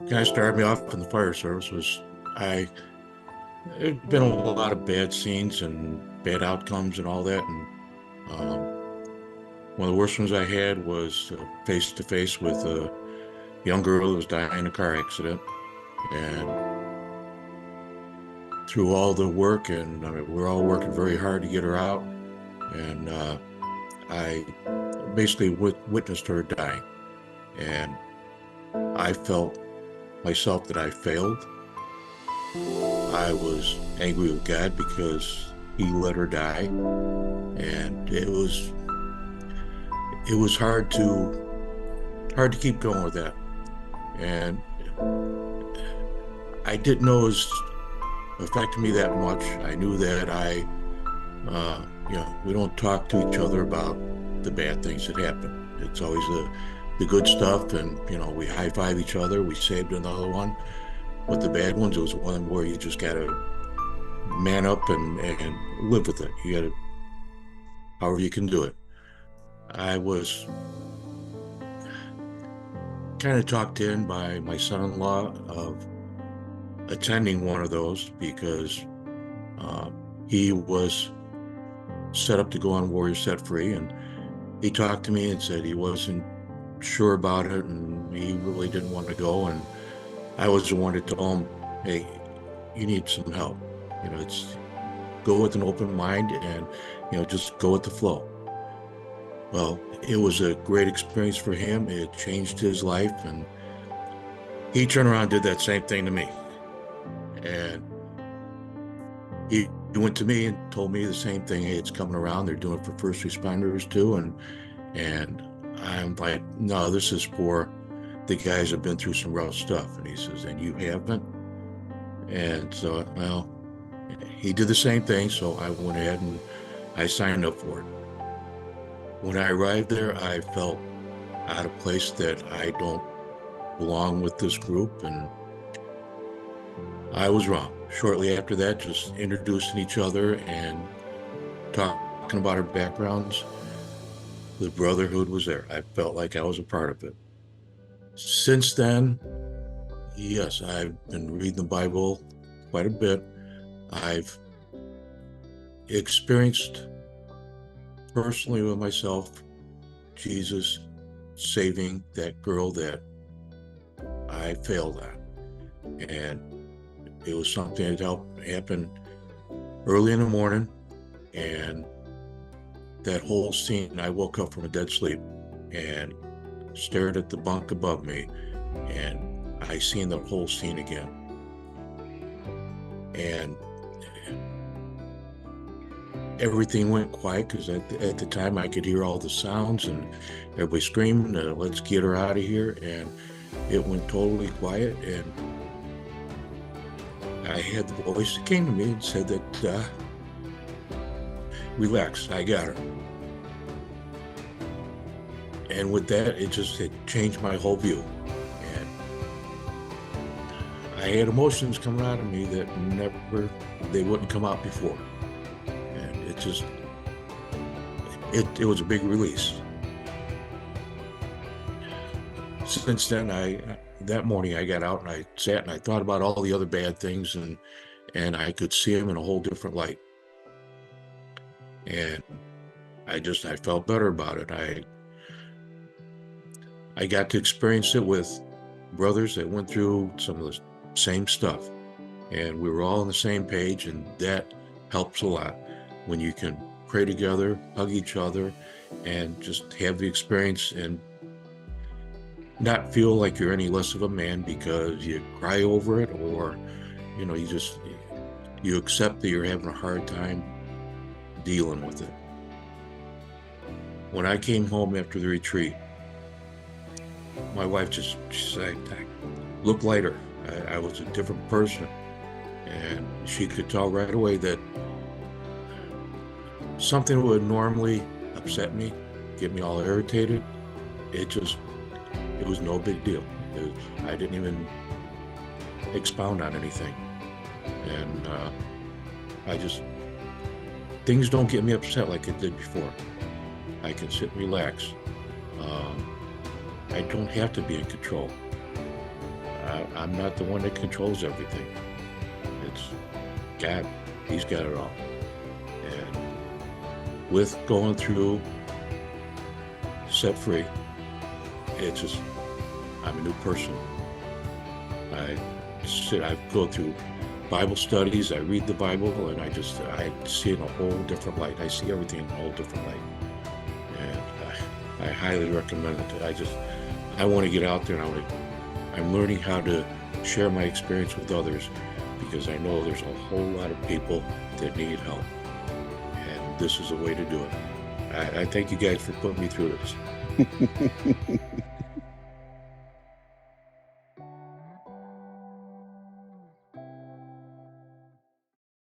kind of started me off in the fire service was I there'd been a lot of bad scenes and bad outcomes and all that, and um, one of the worst ones I had was face to face with a young girl who was dying in a car accident. And through all the work, and I mean, we're all working very hard to get her out, and I basically witnessed her dying, and I felt myself that I failed. I was angry with God because He let her die, and it was hard to keep going with that. And I didn't know it was affecting me that much. I knew that we don't talk to each other about the bad things that happen. It's always the good stuff, and we high five each other. We saved another one. But the bad ones, it was one where you just gotta man up and live with it. You gotta, however you can do it. I was kind of talked in by my son-in-law of attending one of those because he was set up to go on Warrior Set Free, and he talked to me and said he wasn't sure about it and he really didn't want to go. And I was the one to tell him, hey, you need some help. It's go with an open mind and, just go with the flow. Well, it was a great experience for him. It changed his life, and he turned around and did that same thing to me. And he went to me and told me the same thing. Hey, it's coming around. They're doing it for first responders too. And I'm like, no, this is for the guys have been through some rough stuff. And he says, and you haven't? And so, well, he did the same thing. So I went ahead and I signed up for it. When I arrived there, I felt out of place, that I don't belong with this group. And I was wrong. Shortly after that, just introducing each other and talking about our backgrounds, the brotherhood was there. I felt like I was a part of it. Since then, yes, I've been reading the Bible quite a bit. I've experienced personally with myself Jesus saving that girl that I failed on. And it was something that helped happen early in the morning. And that whole scene, I woke up from a dead sleep and stared at the bunk above me, and I seen the whole scene again. And everything went quiet because at the time I could hear all the sounds and everybody screaming, let's get her out of here. And it went totally quiet, and I had the voice that came to me and said that, relax, I got her. And with that, it changed my whole view. And I had emotions coming out of me that they wouldn't come out before. And it was a big release. Since then, that morning I got out and I sat and I thought about all the other bad things, and I could see them in a whole different light. And I felt better about it. I got to experience it with brothers that went through some of the same stuff, and we were all on the same page, and that helps a lot when you can pray together, hug each other, and just have the experience and not feel like you're any less of a man because you cry over it, or you accept that you're having a hard time dealing with it. When I came home after the retreat, my wife she said, I looked lighter. I was a different person, and she could tell right away that something would normally upset me, get me all irritated. It was no big deal. I didn't even expound on anything. And things don't get me upset like it did before. I can sit and relax. I don't have to be in control. I'm not the one that controls everything. It's God. He's got it all. And with going through Set Free, it's just, I'm a new person. I go through Bible studies, I read the Bible, and I see it in a whole different light. I see everything in a whole different light. And I highly recommend it. I want to get out there, and I'm learning how to share my experience with others, because I know there's a whole lot of people that need help. And this is a way to do it. I thank you guys for putting me through this.